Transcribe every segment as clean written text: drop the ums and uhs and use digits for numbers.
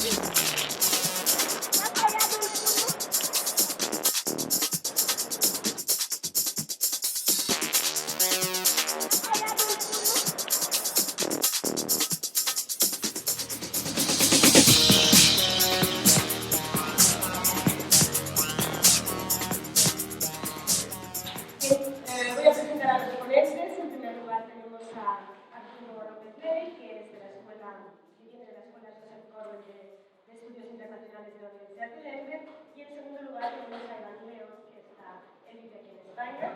Voy a presentar a los ponentes. En primer lugar tenemos a Arturo López Levi, que es de la escuela, que viene de la Escuela Josep Corbel de Estudios Internacionales de la Universidad de Denver. Y en segundo lugar tenemos a Iván León, que vive aquí en España,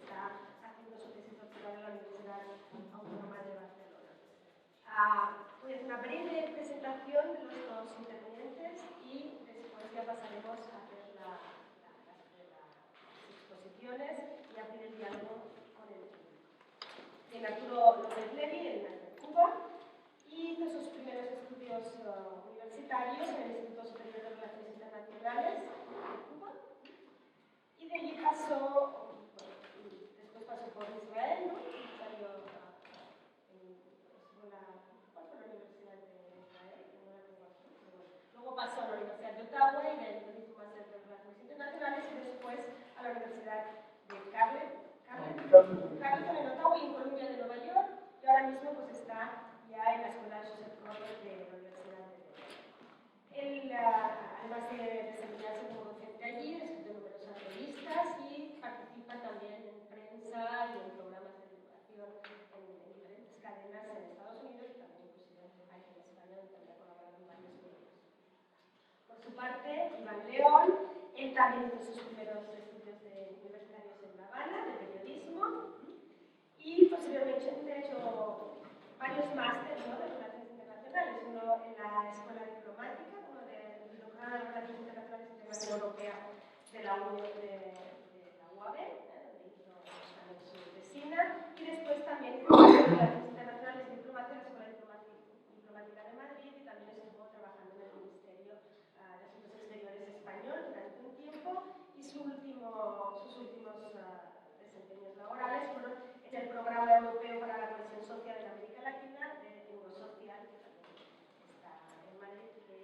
está haciendo su tesis doctoral en la Universidad Autónoma de Barcelona. Voy a hacer una breve presentación de los dos intervinientes y después ya pasaremos a hacer las exposiciones y abrir el diálogo con el público. Arturo López Levi, él nació en Cuba y hizo sus primeros estudios universitarios en el Instituto Superior de Relaciones Internacionales de Cuba y de allí después pasó por Israel, ¿no? Salió ¿cuál fue la Universidad de Israel? Luego pasó a la Universidad de Ottawa y de hizo un máster de Relaciones Internacionales y después a la Universidad de Carleton en Ottawa y en Columbia de Nueva York, y ahora mismo pues está ya en la Escuela Josep Corbel de la Universidad de Denver. Él, además de desempeñarse como docente allí, ha escrito numerosas revistas y participa también en prensa y en programas de divulgación en diferentes cadenas en Estados Unidos y también inclusive aquí en España, donde también ha colaborado en varios medios. Por su parte, Iván León, él también hizo sus primeros estudios universitarios en La Habana, de periodismo, y posteriormente ha hecho varios másteres, ¿no?, de relaciones internacionales, uno en la Escuela Diplomática, uno del Doctorado de Relaciones Internacionales e Integración Europea de la Unión de la UAB, donde hizo también su tesina, y después también hizo Relaciones Internacionales y Diplomacia en la Escuela Diplomática de Madrid, y también estuvo trabajando en el Ministerio de Asuntos Exteriores español durante un tiempo, y sus últimos desempeños laborales fueron en el Programa Europeo para la Cohesión Social en América Latina, de Eurosocial, que también está en Madrid, que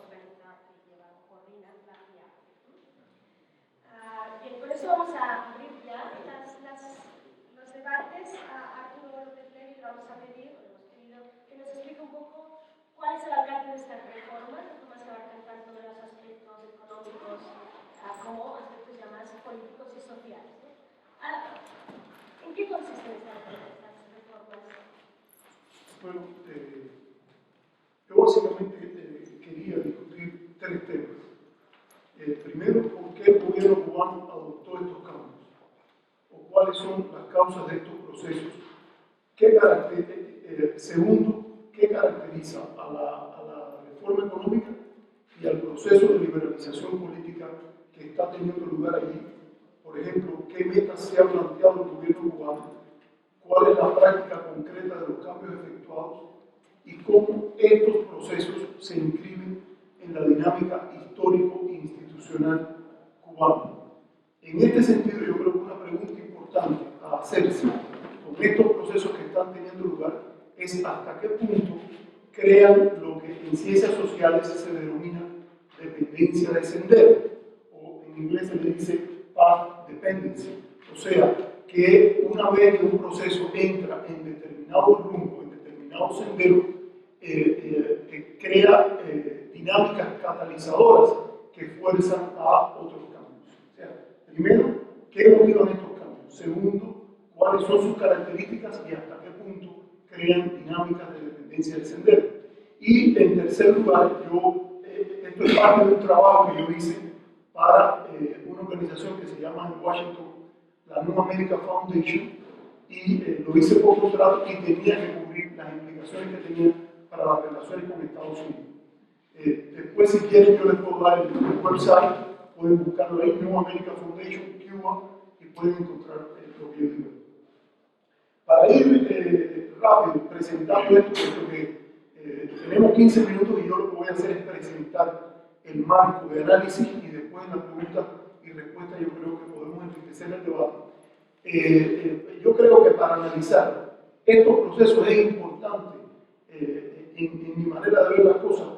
organiza y coordina la IA. Bien, por eso vamos a abrir ya los debates. A Arturo López Levi le vamos a pedir, hemos pedido que nos explique un poco cuál es el alcance de estas reformas que abarcan tanto de los aspectos económicos como aspectos ya más políticos y sociales, ¿no? ¿En qué consisten estas reformas? Bueno, yo básicamente quería discutir tres temas. Primero, ¿por qué el gobierno cubano adoptó estos cambios? ¿O cuáles son las causas de estos procesos? Segundo, ¿qué caracteriza a la reforma económica y al proceso de liberalización política que está teniendo lugar allí? Por ejemplo, ¿qué metas se ha planteado el gobierno cubano? ¿Cuál es la práctica concreta de los cambios efectuados? Y cómo estos procesos se inscriben en la dinámica histórico-institucional cubana. En este sentido, yo creo que una pregunta importante a hacerse con estos procesos que están teniendo lugar es hasta qué punto crean lo que en ciencias sociales se denomina dependencia de sendero, o en inglés se le dice path dependency. O sea, que una vez que un proceso entra en determinado rumbo, en determinado sendero, crea dinámicas catalizadoras que fuerzan a otros cambios. O sea, primero, ¿qué motivan estos cambios? Segundo, ¿cuáles son sus características y hasta qué punto crean dinámicas de dependencia del sendero? Y en tercer lugar, esto es parte de un trabajo que yo hice para una organización que se llama en Washington la New America Foundation, y lo hice por contrato y tenía que cubrir las implicaciones que tenía para las relaciones con Estados Unidos. Después, si quieren, yo les puedo dar el website, pueden buscarlo ahí, New America Foundation, Cuba, y pueden encontrar lo que yo digo. Para ir rápido presentando esto, porque tenemos 15 minutos y yo lo que voy a hacer es presentar el marco de análisis, y después en la pregunta y respuesta yo creo que podemos enriquecer el debate. Yo creo que para analizar estos procesos es importante en mi manera de ver las cosas,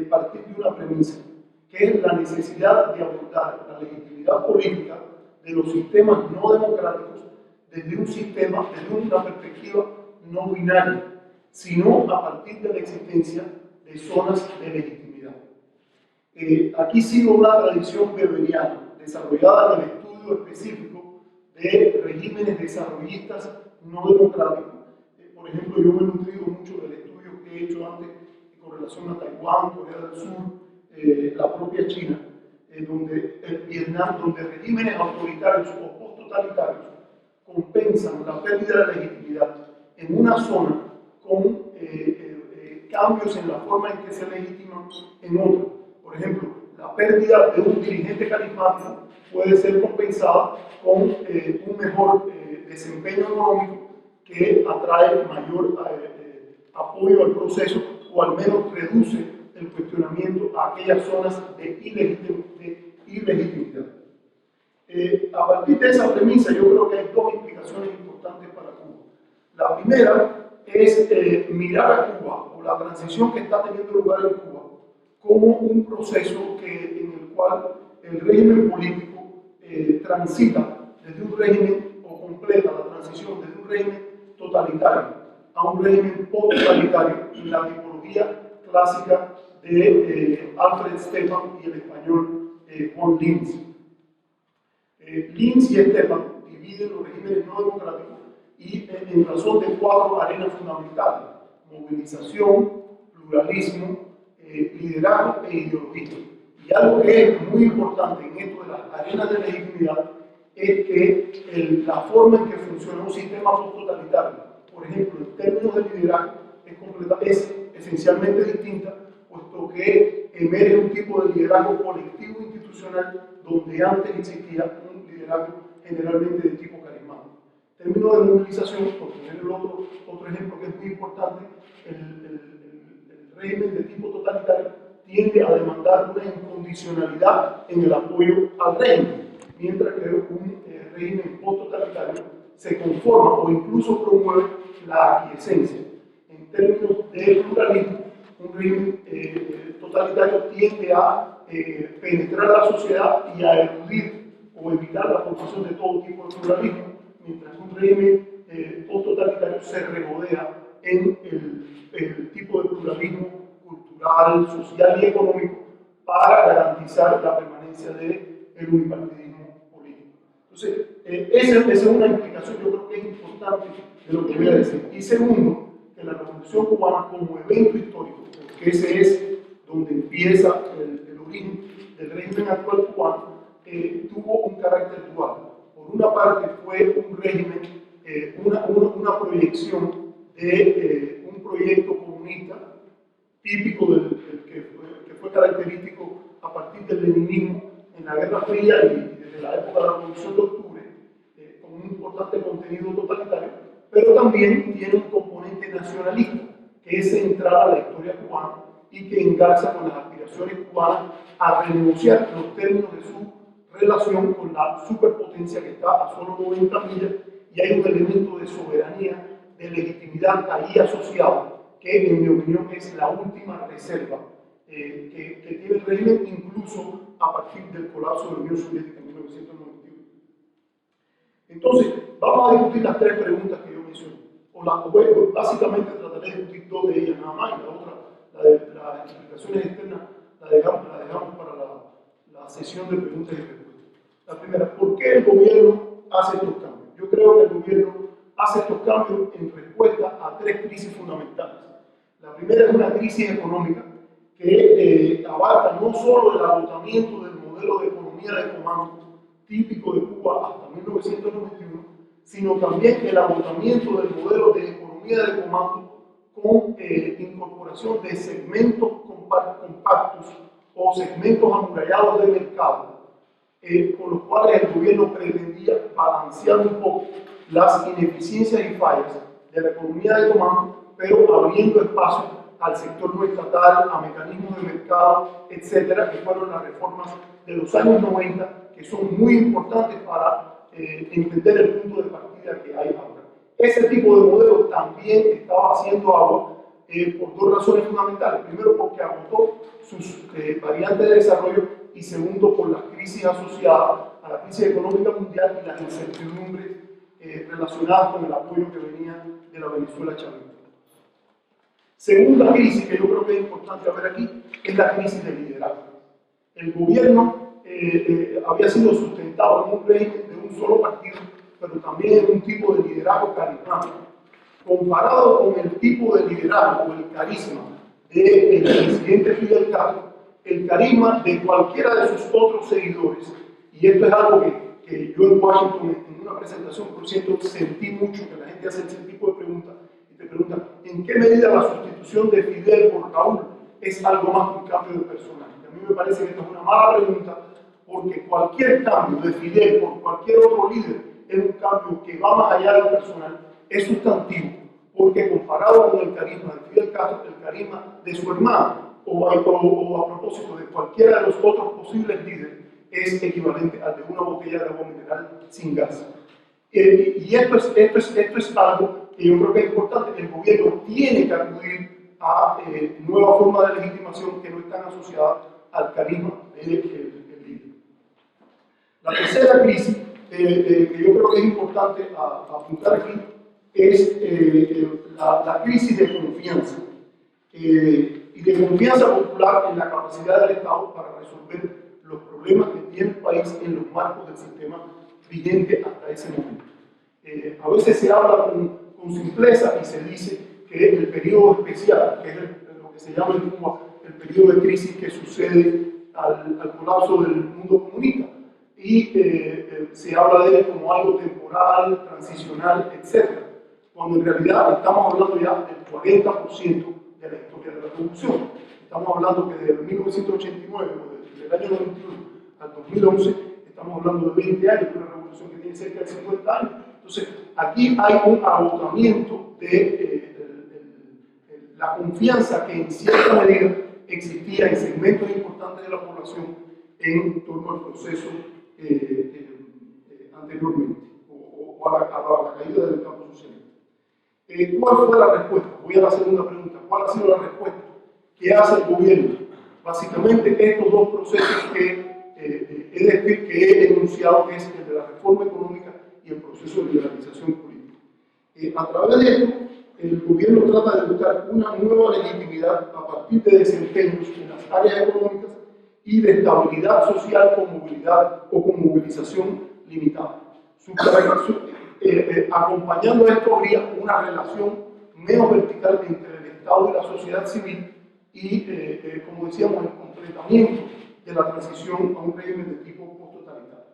partir de una premisa, que es la necesidad de abordar la legitimidad política de los sistemas no democráticos desde una perspectiva no binaria, sino a partir de la existencia de zonas de legitimidad. Aquí sigo una tradición weberiana desarrollada en el estudio específico de regímenes desarrollistas no democráticos. Por ejemplo, yo me he nutrido mucho del estudio que he hecho antes con relación a Taiwán, Corea del Sur, la propia China, donde el Vietnam, donde regímenes autoritarios o post-totalitarios compensan la pérdida de legitimidad en una zona con cambios en la forma en que se legitiman en otra. Por ejemplo, la pérdida de un dirigente carismático puede ser compensada con un mejor desempeño económico que atrae mayor apoyo al proceso o al menos reduce el cuestionamiento a aquellas zonas de ilegitimidad. A partir de esa premisa yo creo que hay dos implicaciones importantes para Cuba. La primera es mirar a Cuba o la transición que está teniendo lugar en Cuba como un proceso en el cual el régimen político transita desde un régimen o completa la transición desde un régimen totalitario a un régimen post-totalitario en la tipología clásica de Alfred Stefan y el español Juan Lins. Lins y Stefan dividen los regímenes no democráticos y en razón de 4 arenas fundamentales: movilización, pluralismo, liderazgo e ideología. Y algo que es muy importante en esto de las arenas de legitimidad es que la forma en que funciona un sistema post-totalitario, por ejemplo, en términos de liderazgo, es esencialmente distinta, puesto que emerge un tipo de liderazgo colectivo institucional donde antes existía un liderazgo generalmente de tipo carismático. En términos de movilización, por poner el otro ejemplo que es muy importante, el régimen de tipo totalitario tiende a demandar una incondicionalidad en el apoyo al régimen, mientras que un régimen post-totalitario se conforma o incluso promueve la aquiescencia. En términos de pluralismo, un régimen totalitario tiende a penetrar la sociedad y a eludir o evitar la formación de todo tipo de pluralismo, mientras que un régimen post-totalitario se regodea en el tipo de pluralismo cultural, social y económico para garantizar la permanencia del unipartidismo político. Entonces, esa es una implicación, yo creo que es importante de lo que voy a decir. Y segundo, que la Revolución Cubana como evento histórico, porque ese es donde empieza el origen del régimen actual cubano, tuvo un carácter dual. Por una parte fue un régimen, una proyección de un proyecto comunista típico que fue característico a partir del leninismo en la Guerra Fría y desde la época de la Revolución de Octubre, con un importante contenido totalitario, pero también tiene un componente nacionalista que es central a la historia cubana y que engarza con las aspiraciones cubanas a renunciar los términos de su relación con la superpotencia que está a solo 90 millas, y hay un elemento de soberanía, de legitimidad ahí asociado, que en mi opinión es la última reserva que tiene el régimen, incluso a partir del colapso de la Unión Soviética en 1991. Entonces, vamos a discutir las 3 preguntas que yo mencioné. Básicamente trataré de discutir 2 de ellas nada más, y la otra, la de las explicaciones externas, la dejamos para la sesión de preguntas y respuestas. La primera, ¿por qué el gobierno hace estos cambios? Yo creo que el gobierno hace estos cambios en respuesta a 3 crisis fundamentales. La primera es una crisis económica que abarca no solo el agotamiento del modelo de economía de comando típico de Cuba hasta 1991, sino también el agotamiento del modelo de economía de comando con incorporación de segmentos compactos o segmentos amurallados de mercado, con los cuales el gobierno pretendía balancear un poco las ineficiencias y fallas de la economía de comando, pero abriendo espacio al sector no estatal, a mecanismos de mercado, etcétera, que fueron las reformas de los años 90, que son muy importantes para entender el punto de partida que hay ahora. Ese tipo de modelo también estaba haciendo agua por dos razones fundamentales. Primero, porque agotó sus variantes de desarrollo, y segundo, por las crisis asociadas a la crisis económica mundial y las incertidumbres relacionadas con el apoyo que venía de la Venezuela chavista. Segunda crisis que yo creo que es importante ver aquí es la crisis de liderazgo. El gobierno había sido sustentado en un régimen de un solo partido, pero también en un tipo de liderazgo carismático. Comparado con el tipo de liderazgo o el carisma del presidente Fidel Castro, el carisma de cualquiera de sus otros seguidores, y esto es algo que yo en Washington, en una presentación, por cierto, sentí mucho, que la gente hace ese tipo de preguntas, y te preguntan, ¿en qué medida la sustitución de Fidel por Raúl es algo más que un cambio de personal? Y a mí me parece que esta es una mala pregunta, porque cualquier cambio de Fidel por cualquier otro líder es un cambio que va más allá del personal, es sustantivo, porque comparado con el carisma de Fidel Castro, el carisma de su hermano, o a propósito de cualquiera de los otros posibles líderes, es equivalente al de una botella de agua mineral sin gas. Y esto es algo que yo creo que es importante. El gobierno tiene que acudir a nuevas formas de legitimación que no están asociadas al carisma del líder. La tercera crisis que yo creo que es importante apuntar aquí es la crisis de confianza. Y de confianza popular en la capacidad del Estado para resolver los problemas que tiene el país en los marcos del sistema vigente hasta ese momento. A veces se habla con simpleza y se dice que el periodo especial, que es lo que se llama en Cuba el periodo de crisis que sucede al colapso del mundo comunista, y se habla de él como algo temporal, transicional, etc. Cuando en realidad estamos hablando ya del 40% de la historia de la revolución. Estamos hablando que desde 1989, desde el año 91 al 2011, estamos hablando de 20 años de una revolución que tiene cerca de 50 años. Entonces, aquí hay un agotamiento de la confianza que en cierta medida existía en segmentos importantes de la población en torno al proceso anteriormente, o a la caída del campo socialista. ¿Cuál fue la respuesta? Voy a la segunda pregunta. ¿Cuál ha sido la respuesta que hace el gobierno? Básicamente estos dos procesos que he denunciado, que es el de la reforma económica y el proceso de liberalización política. A través de esto, el gobierno trata de buscar una nueva legitimidad a partir de desempeños en las áreas económicas y de estabilidad social con movilidad o con movilización limitada. Acompañando a esto habría una relación menos vertical entre el Estado y la sociedad civil y, como decíamos, el completamiento de la transición a un régimen de tipo post-totalitario.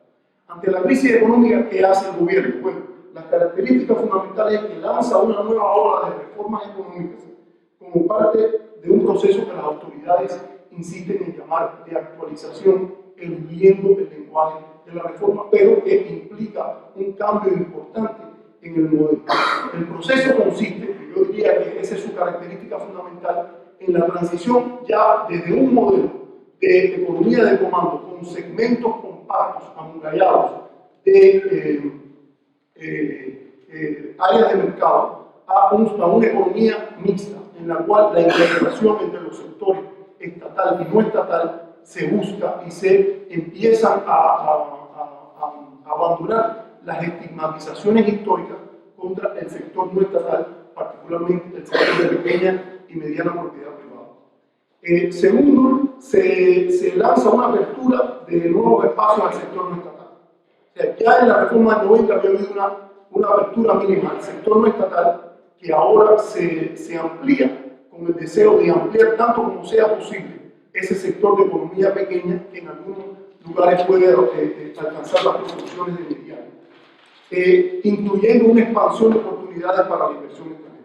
Ante la crisis económica, ¿qué hace el gobierno? Bueno, las características fundamentales es que lanza una nueva ola de reformas económicas como parte de un proceso que las autoridades insisten en llamar de actualización, eludiendo el lenguaje de la reforma, pero que implica un cambio importante en el modelo. El proceso consiste, yo diría que esa es su característica fundamental, en la transición ya desde un modelo de economía de comando con segmentos compactos, amurallados, de áreas de mercado, a una economía mixta, en la cual la integración entre los sectores estatal y no estatal se busca y se empiezan a abandonar las estigmatizaciones históricas contra el sector no estatal, particularmente el sector de pequeña y mediana propiedad privada. Segundo, se lanza una apertura de nuevos espacios al sector no estatal. O sea, ya en la reforma del 90 había habido una apertura mínima al sector no estatal, que ahora se amplía con el deseo de ampliar tanto como sea posible ese sector de economía pequeña que en algunos lugares puede alcanzar las proporciones de mediano, incluyendo una expansión de oportunidades para la inversión extranjera.